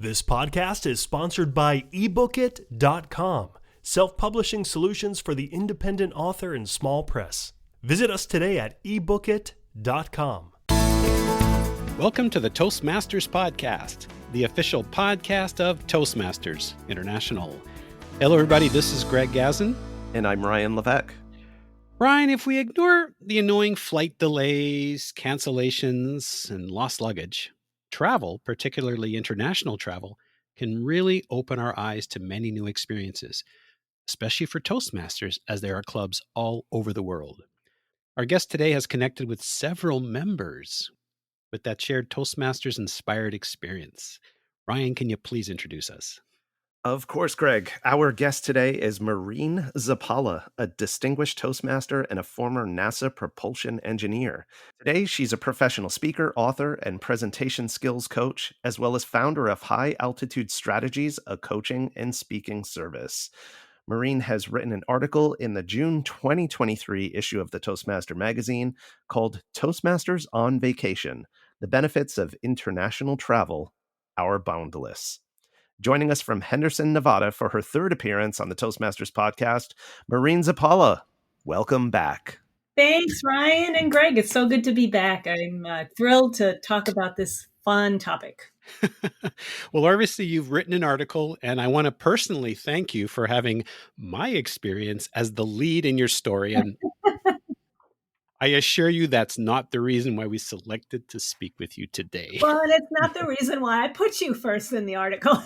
This podcast is sponsored by ebookit.com, self-publishing solutions for the independent author and small press. Visit us today at ebookit.com. Welcome to the Toastmasters podcast, the official podcast of Toastmasters International. Hello, everybody. This is Greg Gazin. And I'm Ryan Levesque. Ryan, if we ignore the annoying flight delays, cancellations, and lost luggage, travel, particularly international travel, can really open our eyes to many new experiences, especially for Toastmasters, as there are clubs all over the world. Our guest today has connected with several members with that shared Toastmasters-inspired experience. Ryan, can you please introduce us? Of course, Greg. Our guest today is Maureen Zappala, a distinguished Toastmaster and a former NASA propulsion engineer. Today, she's a professional speaker, author, and presentation skills coach, as well as founder of High Altitude Strategies, a coaching and speaking service. Maureen has written an article in the June 2023 issue of the Toastmaster magazine called Toastmasters on Vacation: The Benefits of International Travel, Our Boundless. Joining us from Henderson, Nevada for her third appearance on the Toastmasters podcast, Maureen Zappala. Welcome back. Thanks, Ryan and Greg. It's so good to be back. I'm thrilled to talk about this fun topic. Well, obviously, you've written an article, and I want to personally thank you for having my experience as the lead in your story. And I assure you that's not the reason why we selected to speak with you today. Well, and it's not the reason why I put you first in the article.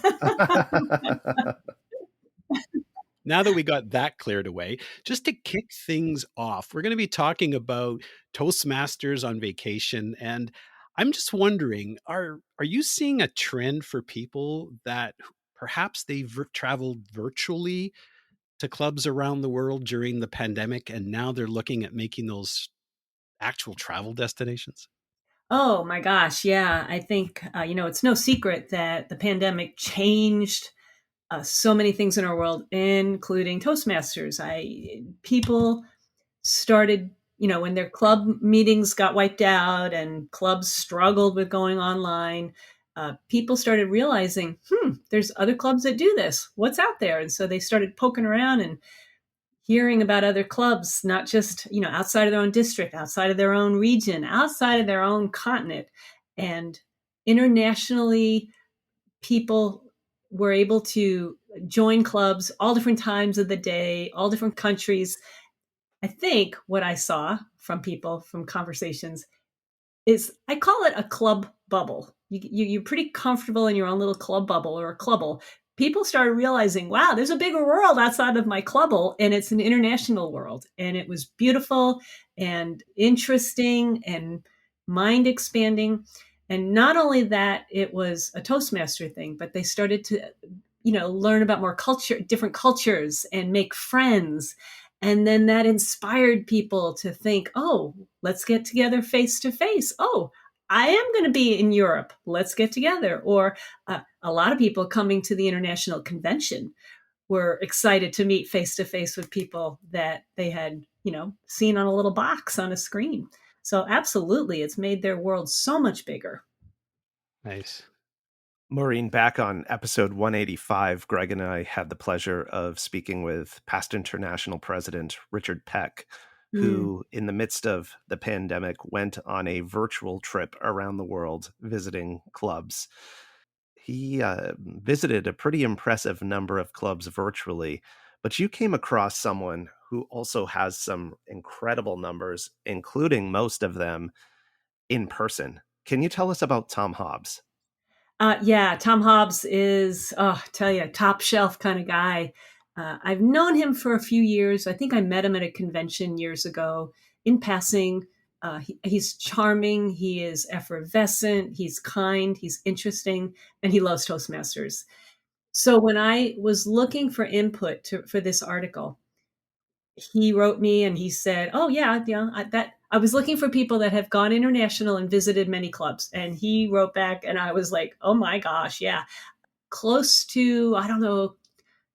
Now that we got that cleared away, just to kick things off, we're going to be talking about Toastmasters on vacation. And I'm just wondering, are you seeing a trend for people that perhaps they've traveled virtually to clubs around the world during the pandemic, and now they're looking at making those actual travel destinations? Oh my gosh, yeah. I think, it's no secret that the pandemic changed so many things in our world, including Toastmasters. People started, when their club meetings got wiped out and clubs struggled with going online, people started realizing, there's other clubs that do this. What's out there? And so they started poking around and hearing about other clubs, not just, outside of their own district, outside of their own region, outside of their own continent. And internationally, people were able to join clubs all different times of the day, all different countries. I think what I saw from people, from conversations, is I call it a club bubble. You're pretty comfortable in your own little club bubble or a clubble. People started realizing, wow, there's a bigger world outside of my clubble, and it's an international world. And it was beautiful and interesting and mind expanding. And not only that, it was a Toastmaster thing, but they started to, learn about more different cultures and make friends. And then that inspired people to think, oh, let's get together face to face. Oh, I am going to be in Europe. Let's get together. Or a lot of people coming to the international convention were excited to meet face to face with people that they had, seen on a little box on a screen. So absolutely, it's made their world so much bigger. Nice. Maureen, back on episode 185, Greg and I had the pleasure of speaking with past international president Richard Peck, who, in the midst of the pandemic, went on a virtual trip around the world visiting clubs. He visited a pretty impressive number of clubs virtually, but you came across someone who also has some incredible numbers, including most of them in person. Can you tell us about Tom Hobbs? Tom Hobbs is, top shelf kind of guy. I've known him for a few years. I think I met him at a convention years ago in passing. He's charming. He is effervescent. He's kind. He's interesting. And he loves Toastmasters. So when I was looking for input for this article, he wrote me and he said, oh, yeah, I was looking for people that have gone international and visited many clubs. And he wrote back and I was like, oh, my gosh, yeah. Close to, I don't know,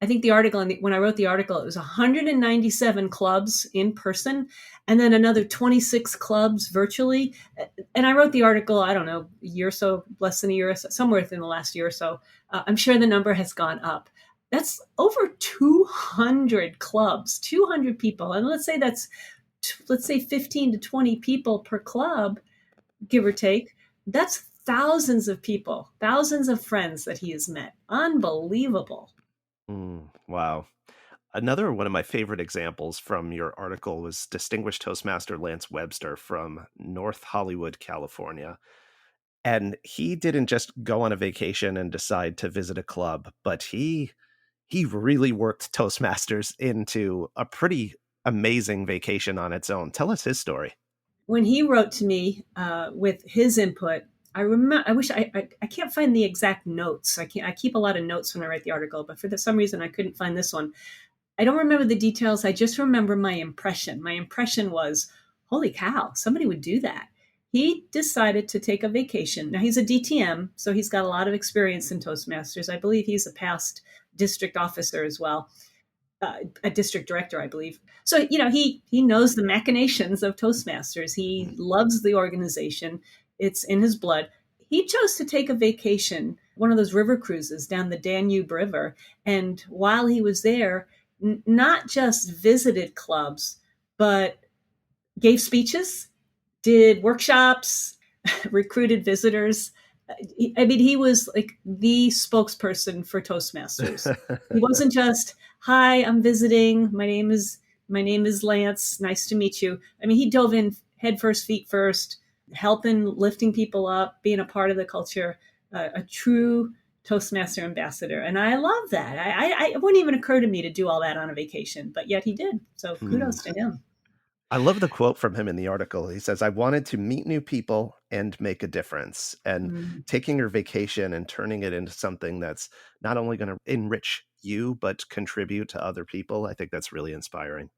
I think the article, when I wrote the article, it was 197 clubs in person and then another 26 clubs virtually. And I wrote the article, I don't know, a year or so, less than a year or so, somewhere within the last year or so. I'm sure the number has gone up. That's over 200 clubs, 200 people. And let's say 15 to 20 people per club, give or take. That's thousands of people, thousands of friends that he has met. Unbelievable. Wow. Another one of my favorite examples from your article was Distinguished Toastmaster Lance Webster from North Hollywood, California. And he didn't just go on a vacation and decide to visit a club, but he really worked Toastmasters into a pretty amazing vacation on its own. Tell us his story. When he wrote to me with his input, I remember. I wish I can't find the exact notes. I keep a lot of notes when I write the article, but for some reason I couldn't find this one. I don't remember the details. I just remember my impression. My impression was, holy cow, somebody would do that. He decided to take a vacation. Now he's a DTM, so he's got a lot of experience in Toastmasters. I believe he's a past district officer as well. A district director, I believe. So, he knows the machinations of Toastmasters. He loves the organization. It's in his blood. He chose to take a vacation, one of those river cruises down the Danube River. And while he was there, not just visited clubs, but gave speeches, did workshops, recruited visitors. I mean, he was like the spokesperson for Toastmasters. He wasn't just, "Hi, I'm visiting. My name is Lance. Nice to meet you." I mean, he dove in head first, feet first, helping, lifting people up, being a part of the culture, a true Toastmaster ambassador. And I love that. It wouldn't even occur to me to do all that on a vacation, but yet he did. So kudos to him. I love the quote from him in the article. He says, "I wanted to meet new people and make a difference." And taking your vacation and turning it into something that's not only going to enrich you, but contribute to other people, I think that's really inspiring.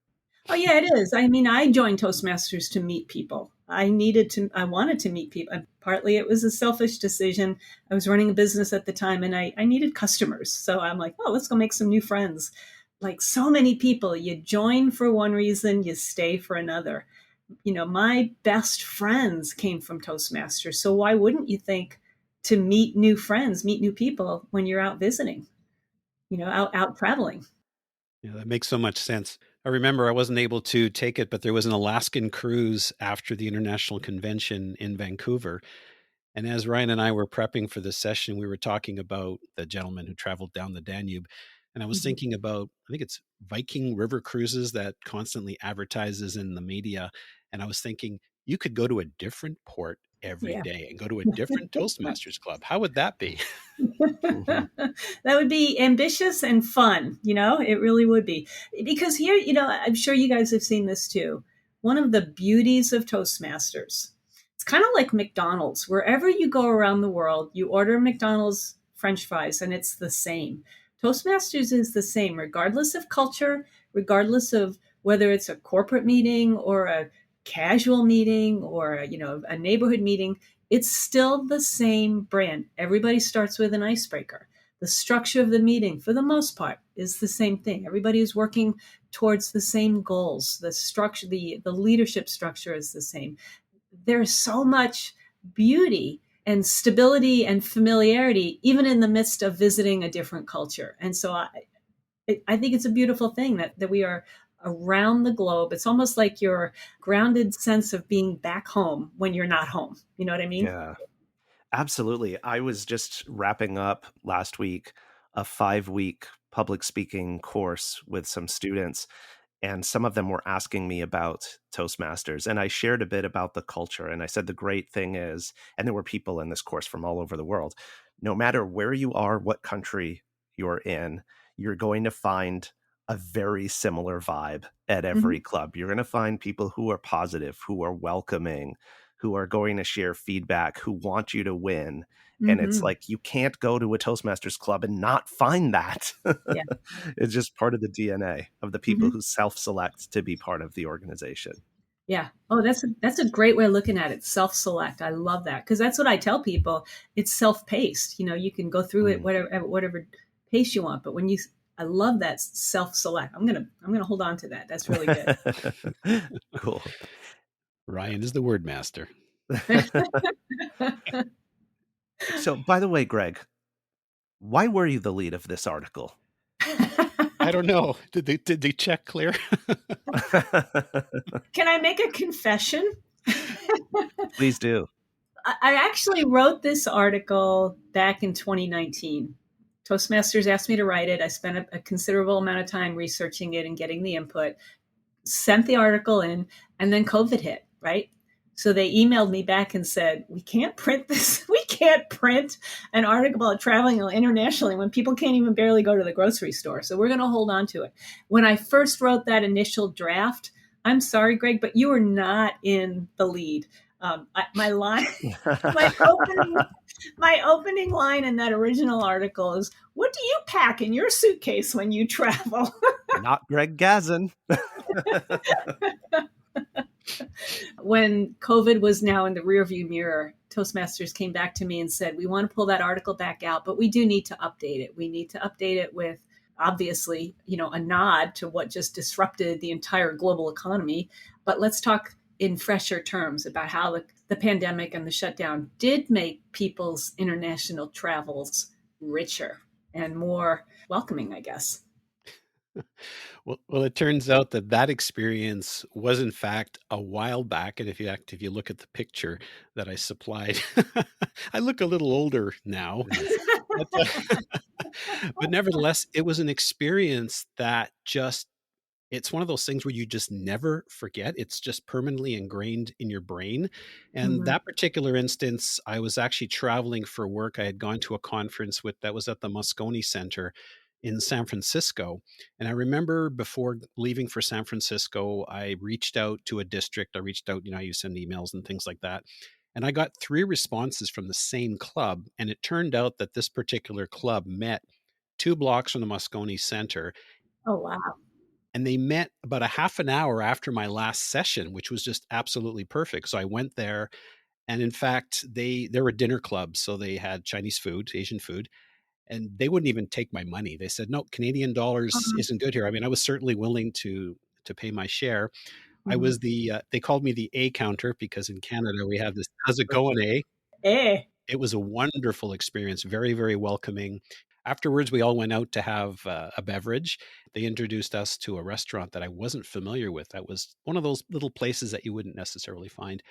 Oh, yeah, it is. I mean, I joined Toastmasters to meet people. I wanted to meet people. Partly it was a selfish decision. I was running a business at the time and I needed customers. So I'm like, oh, let's go make some new friends. Like so many people, you join for one reason, you stay for another. My best friends came from Toastmasters. So why wouldn't you think to meet new friends, meet new people when you're out visiting, out traveling? Yeah, that makes so much sense. I remember I wasn't able to take it, but there was an Alaskan cruise after the international convention in Vancouver. And as Ryan and I were prepping for this session, we were talking about the gentleman who traveled down the Danube. And I was thinking about, I think it's Viking River Cruises that constantly advertises in the media. And I was thinking, you could go to a different port every day and go to a different Toastmasters club. How would that be? That would be ambitious and fun. It really would be. Because here, I'm sure you guys have seen this too. One of the beauties of Toastmasters, it's kind of like McDonald's. Wherever you go around the world, you order McDonald's French fries and it's the same. Toastmasters is the same, regardless of culture, regardless of whether it's a corporate meeting or a casual meeting or a neighborhood meeting. It's still the same brand. Everybody starts with an icebreaker. The structure of the meeting, for the most part, is the same thing. Everybody is working towards the same goals. The structure, the leadership structure is the same. There's so much beauty and stability and familiarity, even in the midst of visiting a different culture. And so I think it's a beautiful thing that we are around the globe. It's almost like your grounded sense of being back home when you're not home. You know what I mean? Yeah, absolutely. I was just wrapping up last week a 5-week public speaking course with some students. And some of them were asking me about Toastmasters. And I shared a bit about the culture. And I said, the great thing is, and there were people in this course from all over the world, no matter where you are, what country you're in, you're going to find a very similar vibe at every club. You're going to find people who are positive, who are welcoming, who are going to share feedback, who want you to win. And it's like, you can't go to a Toastmasters club and not find that. Yeah. It's just part of the DNA of the people who self-select to be part of the organization. Yeah. Oh, that's a great way of looking at it. Self-select. I love that. Because that's what I tell people. It's self-paced. You can go through it whatever pace you want. But when I love that self-select. I'm gonna hold on to that. That's really good. Cool. Ryan is the word master. So, by the way, Greg, why were you the lead of this article? I don't know. Did they check clear? Can I make a confession? Please do. I actually wrote this article back in 2019. Toastmasters asked me to write it. I spent a considerable amount of time researching it and getting the input, sent the article in, and then COVID hit, right? So they emailed me back and said, we can't print this. We can't print an article about traveling internationally when people can't even barely go to the grocery store. So we're going to hold on to it. When I first wrote that initial draft, I'm sorry, Greg, but you were not in the lead. My line, my opening line in that original article is, "What do you pack in your suitcase when you travel?" Not Greg Gazin. When COVID was now in the rearview mirror, Toastmasters came back to me and said, "We want to pull that article back out, but we do need to update it. We need to update it with, obviously, a nod to what just disrupted the entire global economy. But let's talk in fresher terms about how the pandemic and the shutdown did make people's international travels richer and more welcoming, I guess." Well, it turns out that experience was in fact a while back, and if you look at the picture that I supplied, I look a little older now, but nevertheless, it was an experience that it's one of those things where you just never forget. It's just permanently ingrained in your brain. And Mhm. that particular instance, I was actually traveling for work. I had gone to a conference that was at the Moscone Center in San Francisco. And I remember before leaving for San Francisco, I reached out to a district. I reached out, you send emails and things like that. And I got 3 responses from the same club. And it turned out that this particular club met 2 blocks from the Moscone Center, Oh, wow. and they met about a half an hour after my last session, which was just absolutely perfect. So I went there, and in fact, they're a dinner club, so they had Chinese food, Asian food, and they wouldn't even take my money. They said, "No, Canadian dollars isn't good here." I mean, I was certainly willing to pay my share. I Mhm. was they called me the A counter because in Canada we have this "How's it going, A?" Eh. It was a wonderful experience, very, very welcoming. Afterwards, we all went out to have a beverage. They introduced us to a restaurant that I wasn't familiar with. That was one of those little places that you wouldn't necessarily find.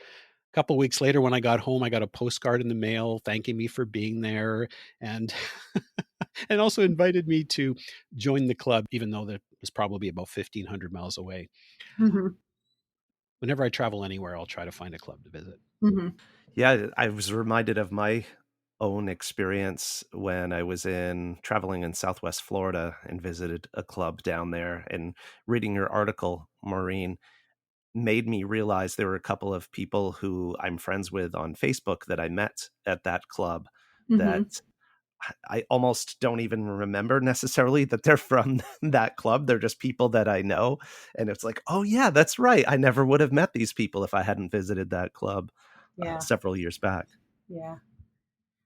A couple of weeks later, when I got home, I got a postcard in the mail thanking me for being there, and and also invited me to join the club, even though that was probably about 1,500 miles away. Mhm. Whenever I travel anywhere, I'll try to find a club to visit. Mhm. Yeah, I was reminded of my own experience when I was traveling in Southwest Florida and visited a club down there. And reading your article, Maureen, made me realize there were a couple of people who I'm friends with on Facebook that I met at that club that Mhm. I almost don't even remember necessarily that they're from that club. They're just people that I know. And it's like, oh, yeah, that's right. I never would have met these people if I hadn't visited that club Yeah. several years back. Yeah.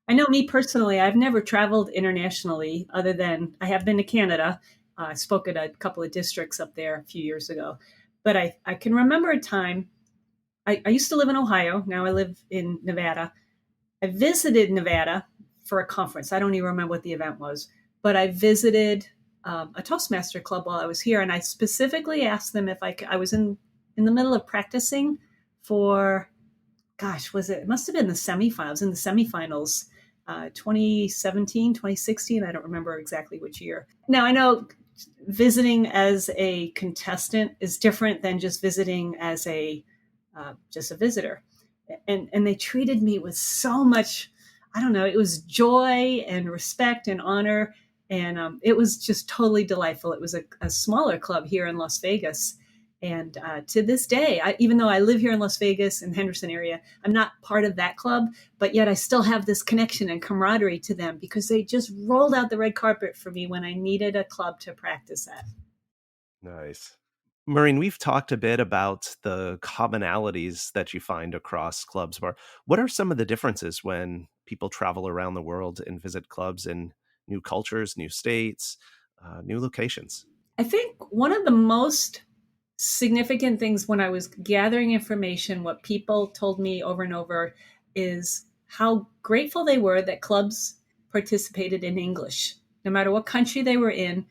I know me personally, I've never traveled internationally other than I have been to Canada. I spoke at a couple of districts up there a few years ago. But I can remember a time, I used to live in Ohio. Now I live in Nevada. I visited Nevada for a conference. I don't even remember what the event was, but I visited a Toastmaster club while I was here. And I specifically asked them if I was in the middle of practicing for, gosh, it must have been the semifinals, in the semifinals, 2017, 2016. I don't remember exactly which year. Now, I know visiting as a contestant is different than just visiting as just a visitor. And they treated me with so much, I don't know, it was joy and respect and honor. And it was just totally delightful. It was a smaller club here in Las Vegas. And to this day, even though I live here in Las Vegas and Henderson area, I'm not part of that club, but yet I still have this connection and camaraderie to them because they just rolled out the red carpet for me when I needed a club to practice at. Nice. Maureen, we've talked a bit about the commonalities that you find across clubs. What are some of the differences when people travel around the world and visit clubs in new cultures, new states? new locations? I think one of the most significant things when I was gathering information, what people told me over and over is how grateful they were that clubs participated in English. No matter what country they were in,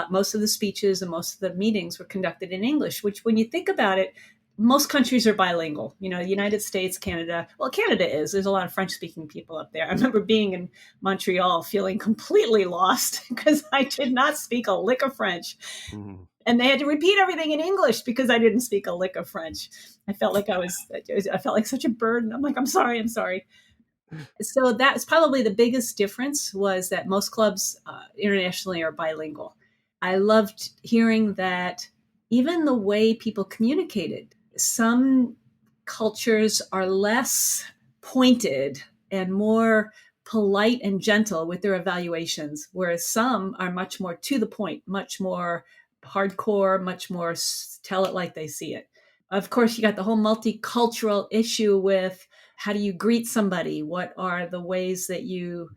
most of the speeches and most of the meetings were conducted in English, which when you think about it, most countries are bilingual. You know, the United States, Canada. Well, Canada is. There's a lot of French-speaking people up there. I remember being in Montreal feeling completely lost because I did not speak a lick of French. Mm. And they had to repeat everything in English because I didn't speak a lick of French. I felt like I felt like such a burden. I'm like, I'm sorry. So that's probably the biggest difference, was that most clubs internationally are bilingual. I loved hearing that even the way people communicated, some cultures are less pointed and more polite and gentle with their evaluations, whereas some are much more to the point, much more hardcore, much more tell it like they see it. Of course, you got the whole multicultural issue with how do you greet somebody? What are the ways that you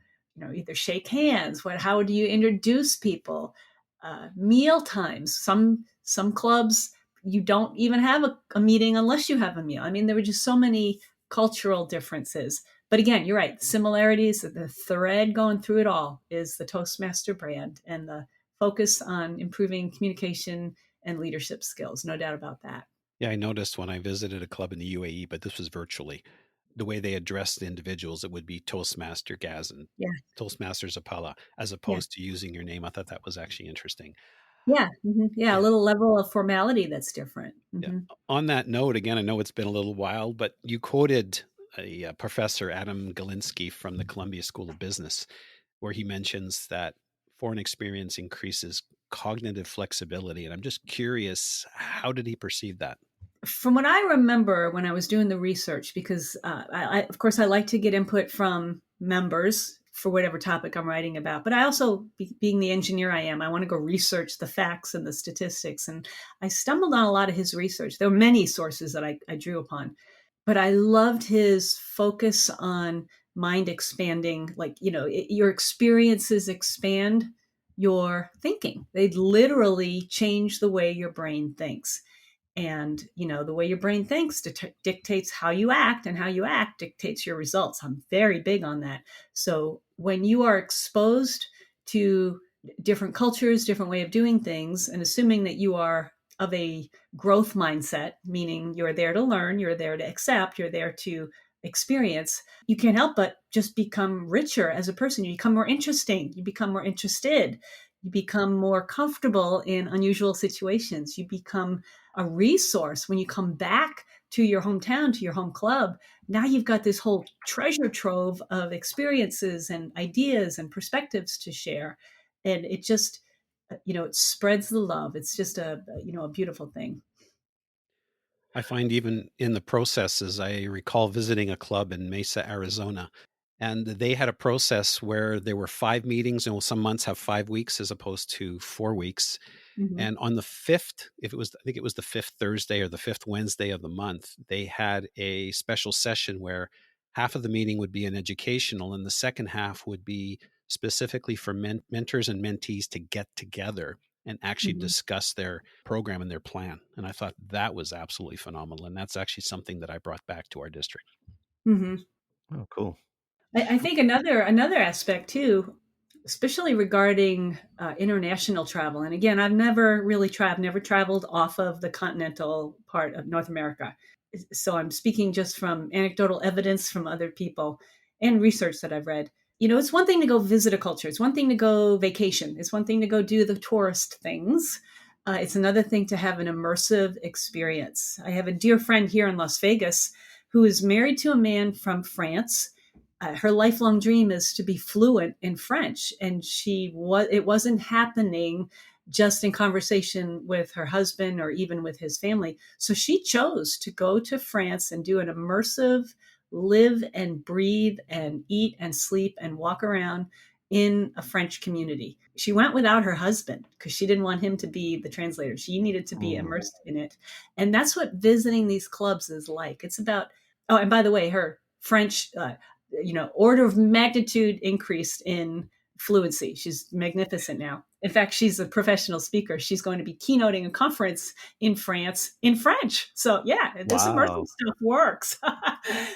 either shake hands? How do you introduce people? Meal times. Some clubs, you don't even have a meeting unless you have a meal. I mean, there were just so many cultural differences. But again, you're right. Similarities, the thread going through it all is the Toastmaster brand and the focus on improving communication and leadership skills. No doubt about that. Yeah, I noticed when I visited a club in the UAE, but this was virtually, the way they addressed the individuals, it would be Toastmaster Gaz and Yeah. Toastmasters-Apala, as Yeah. opposed to using your name. I thought that was actually interesting. Yeah. Yeah. A Yeah. little level of formality that's different. Yeah. On that note, again, I know it's been a little while, but you quoted a professor, Adam Galinsky from the Columbia School of Business, where he mentions that foreign experience increases cognitive flexibility. And I'm just curious, how did he perceive that? From what I remember when I was doing the research, because of course, I like to get input from members for whatever topic I'm writing about. But I also, being the engineer I am, I want to go research the facts and the statistics. And I stumbled on a lot of his research. There were many sources that I drew upon, but I loved his focus on mind expanding. Like, your experiences expand your thinking. They literally change the way your brain thinks. And the way your brain thinks dictates how you act, and how you act dictates your results. I'm very big on that. So when you are exposed to different cultures, different way of doing things, and assuming that you are of a growth mindset, meaning you're there to learn, you're there to accept, you're there to experience, you can't help but just become richer as a person. You become more interesting, you become more interested, you become more comfortable in unusual situations, you become a resource when you come back to your hometown, to your home club. Now you've got this whole treasure trove of experiences and ideas and perspectives to share. And it just, it spreads the love. It's just a beautiful thing. I find even in the processes, I recall visiting a club in Mesa, Arizona, and they had a process where there were 5 meetings, and some months have 5 weeks as opposed to 4 weeks. Mm-hmm. And on the fifth, I think it was the fifth Thursday or the fifth Wednesday of the month, they had a special session where half of the meeting would be an educational, and the second half would be specifically for mentors and mentees to get together and actually Mm-hmm. discuss their program and their plan. And I thought that was absolutely phenomenal. And that's actually something that I brought back to our district. Mm-hmm. Oh, cool. I think another aspect too, especially regarding international travel. And again, I've never really never traveled off of the continental part of North America. So I'm speaking just from anecdotal evidence from other people and research that I've read. It's one thing to go visit a culture. It's one thing to go vacation. It's one thing to go do the tourist things. It's another thing to have an immersive experience. I have a dear friend here in Las Vegas who is married to a man from France. Her lifelong dream is to be fluent in French, and it wasn't happening just in conversation with her husband or even with his family. So she chose to go to France and do an immersive live and breathe and eat and sleep and walk around in a French community. She went without her husband because she didn't want him to be the translator. She needed to be immersed in it. And that's what visiting these clubs is like. It's about, oh, and by the way, her French, order of magnitude increased in fluency. She's magnificent now. In fact, she's a professional speaker. She's going to be keynoting a conference in France in French. So yeah, this immersive Wow. stuff works.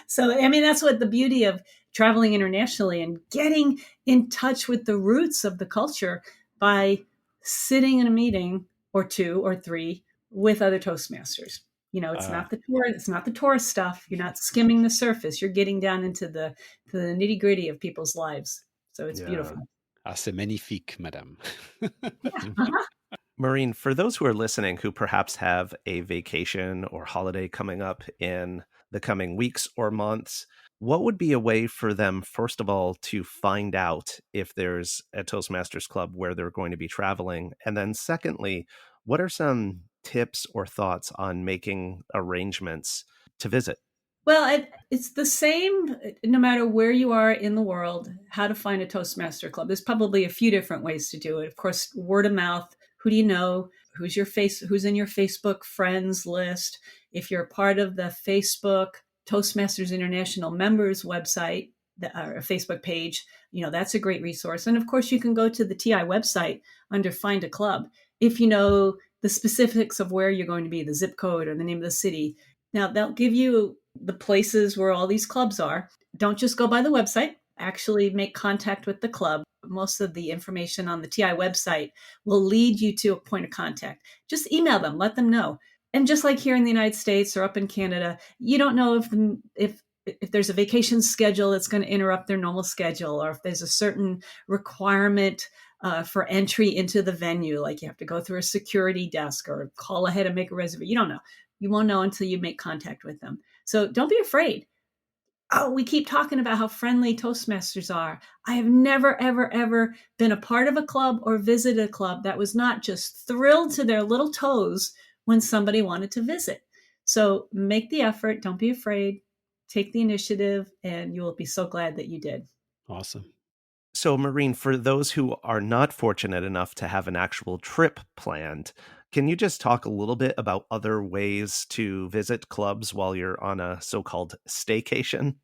So I mean, that's what the beauty of traveling internationally and getting in touch with the roots of the culture by sitting in a meeting or two or three with other Toastmasters. It's not the tourist stuff. You're not skimming the surface. You're getting down into the nitty gritty of people's lives. So it's Yeah. beautiful. Ah, c'est magnifique, madame. Yeah. Uh-huh. Maureen, for those who are listening who perhaps have a vacation or holiday coming up in the coming weeks or months, what would be a way for them, first of all, to find out if there's a Toastmasters club where they're going to be traveling? And then secondly, what are some tips or thoughts on making arrangements to visit? Well, it's the same no matter where you are in the world, how to find a Toastmaster club. There's probably a few different ways to do it. Of course, word of mouth. Who do you know? Who's in your Facebook friends list? If you're part of the Facebook Toastmasters International members website, or a Facebook page, that's a great resource. And of course, you can go to the TI website under Find a Club. If you know the specifics of where you're going to be, the zip code or the name of the city, now they'll give you the places where all these clubs are. Don't just go by the website. Actually make contact with the club. Most of the information on the TI website will lead you to a point of contact. Just email them, let them know. And just like here in the United States or up in Canada, you don't know if there's a vacation schedule that's going to interrupt their normal schedule, or if there's a certain requirement for entry into the venue, like you have to go through a security desk or call ahead and make a reservation. You don't know. You won't know until you make contact with them. So don't be afraid. Oh, we keep talking about how friendly Toastmasters are. I have never, ever, ever been a part of a club or visited a club that was not just thrilled to their little toes when somebody wanted to visit. So make the effort. Don't be afraid. Take the initiative, and you will be so glad that you did. Awesome. So, Maureen, for those who are not fortunate enough to have an actual trip planned, can you just talk a little bit about other ways to visit clubs while you're on a so-called staycation?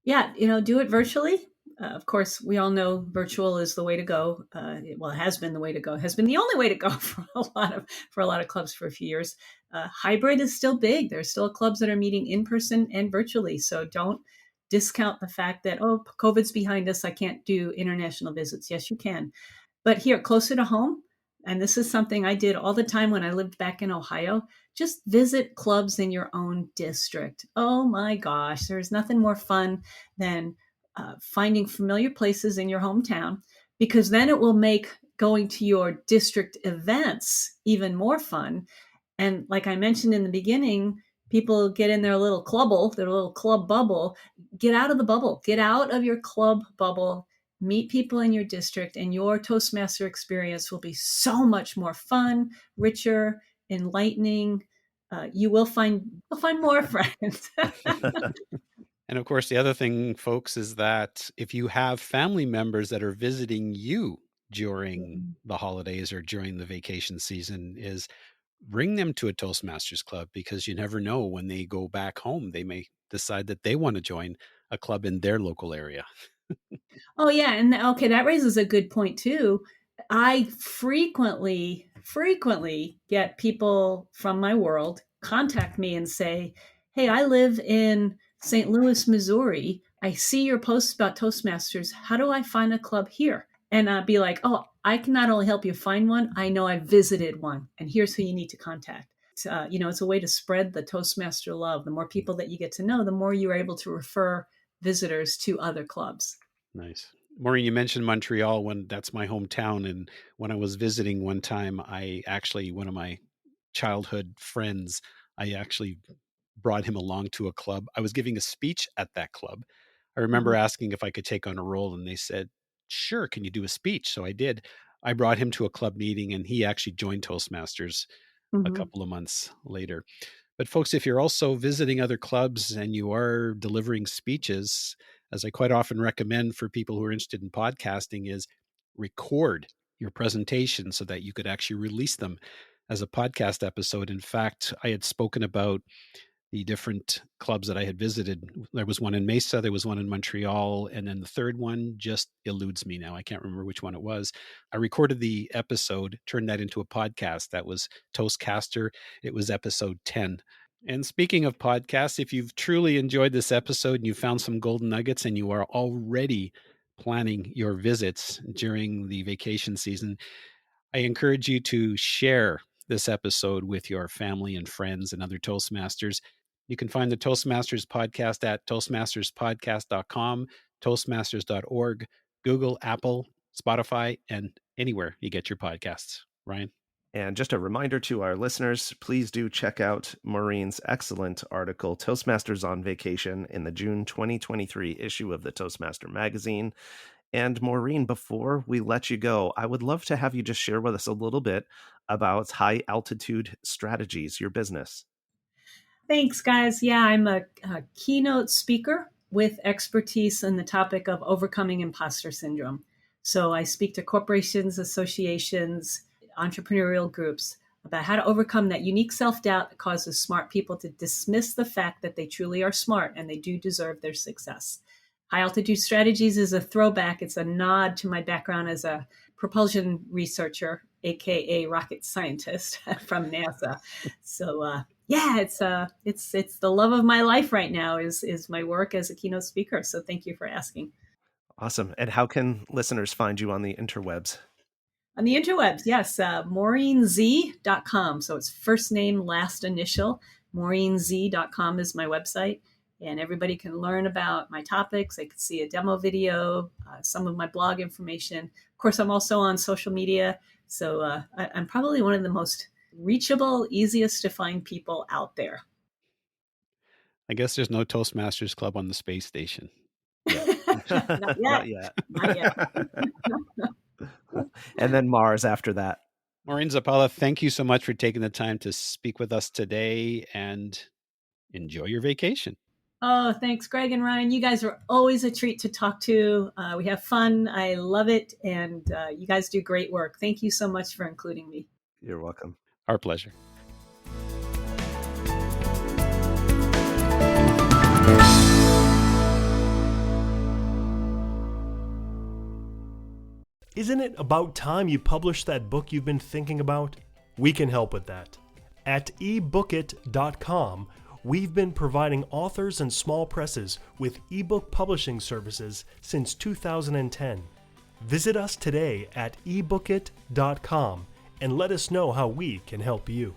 Yeah, do it virtually. Of course, we all know virtual is the way to go. It has been the way to go. Has been the only way to go for a lot of clubs for a few years. Hybrid is still big. There's still clubs that are meeting in person and virtually. So don't discount the fact that COVID's behind us. I can't do international visits. Yes, you can. But here, closer to home, and this is something I did all the time when I lived back in Ohio, just visit clubs in your own district. Oh my gosh, there's nothing more fun than finding familiar places in your hometown, because then it will make going to your district events even more fun. And like I mentioned in the beginning, people get in their little club bubble. Get out of the bubble, get out of your club bubble, meet people in your district, and your Toastmaster experience will be so much more fun, richer, enlightening. You'll find more friends. And of course, the other thing, folks, is that if you have family members that are visiting you during the holidays or during the vacation season, is bring them to a Toastmasters club, because you never know, when they go back home, they may decide that they want to join a club in their local area. Oh yeah, and okay, that raises a good point too. I frequently get people from my world contact me and say, "Hey, I live in St. Louis, Missouri. I see your posts about Toastmasters. How do I find a club here?" And I'd be like, "Oh, I can not only help you find one, I know I visited one, and here's who you need to contact." It's a way to spread the Toastmaster love. The more people that you get to know, the more you're able to refer visitors to other clubs. Nice. Maureen, you mentioned Montreal. When that's my hometown, and when I was visiting one time, one of my childhood friends, I actually brought him along to a club. I was giving a speech at that club. I remember asking if I could take on a role, and they said, "Sure, can you do a speech?" So I did. I brought him to a club meeting, and he actually joined Toastmasters a Mm-hmm. couple of months later. But folks, if you're also visiting other clubs and you are delivering speeches, as I quite often recommend for people who are interested in podcasting, is record your presentation so that you could actually release them as a podcast episode. In fact, I had spoken about the different clubs that I had visited. There was one in Mesa, there was one in Montreal, and then the third one just eludes me now. I can't remember which one it was. I recorded the episode, turned that into a podcast. That was Toastcaster. It was episode 10. And speaking of podcasts, if you've truly enjoyed this episode and you found some golden nuggets and you are already planning your visits during the vacation season, I encourage you to share this episode with your family and friends and other Toastmasters. You can find the Toastmasters podcast at toastmasterspodcast.com, toastmasters.org, Google, Apple, Spotify, and anywhere you get your podcasts. Ryan? And just a reminder to our listeners, please do check out Maureen's excellent article, Toastmasters on Vacation, in the June 2023 issue of the Toastmaster magazine. And Maureen, before we let you go, I would love to have you just share with us a little bit about High Altitude Strategies, your business. Thanks, guys. Yeah, I'm a keynote speaker with expertise in the topic of overcoming imposter syndrome. So I speak to corporations, associations, entrepreneurial groups about how to overcome that unique self-doubt that causes smart people to dismiss the fact that they truly are smart and they do deserve their success. High Altitude Strategies is a throwback. It's a nod to my background as a propulsion researcher, aka rocket scientist from NASA. So yeah, it's the love of my life right now is my work as a keynote speaker. So thank you for asking. Awesome. And how can listeners find you on the interwebs? On the interwebs, yes, MaureenZ.com. So it's first name, last initial. MaureenZ.com is my website. And everybody can learn about my topics. They can see a demo video, some of my blog information. Of course, I'm also on social media. So I'm probably one of the most reachable, easiest to find people out there. I guess there's no Toastmasters Club on the space station. Not yet. Not yet. Not yet. And then Mars after that. Maureen Zappala, thank you so much for taking the time to speak with us today, and enjoy your vacation. Oh, thanks, Greg and Ryan. You guys are always a treat to talk to. We have fun. I love it. And you guys do great work. Thank you so much for including me. You're welcome. Our pleasure. Isn't it about time you published that book you've been thinking about? We can help with that. At ebookit.com, we've been providing authors and small presses with ebook publishing services since 2010. Visit us today at ebookit.com and let us know how we can help you.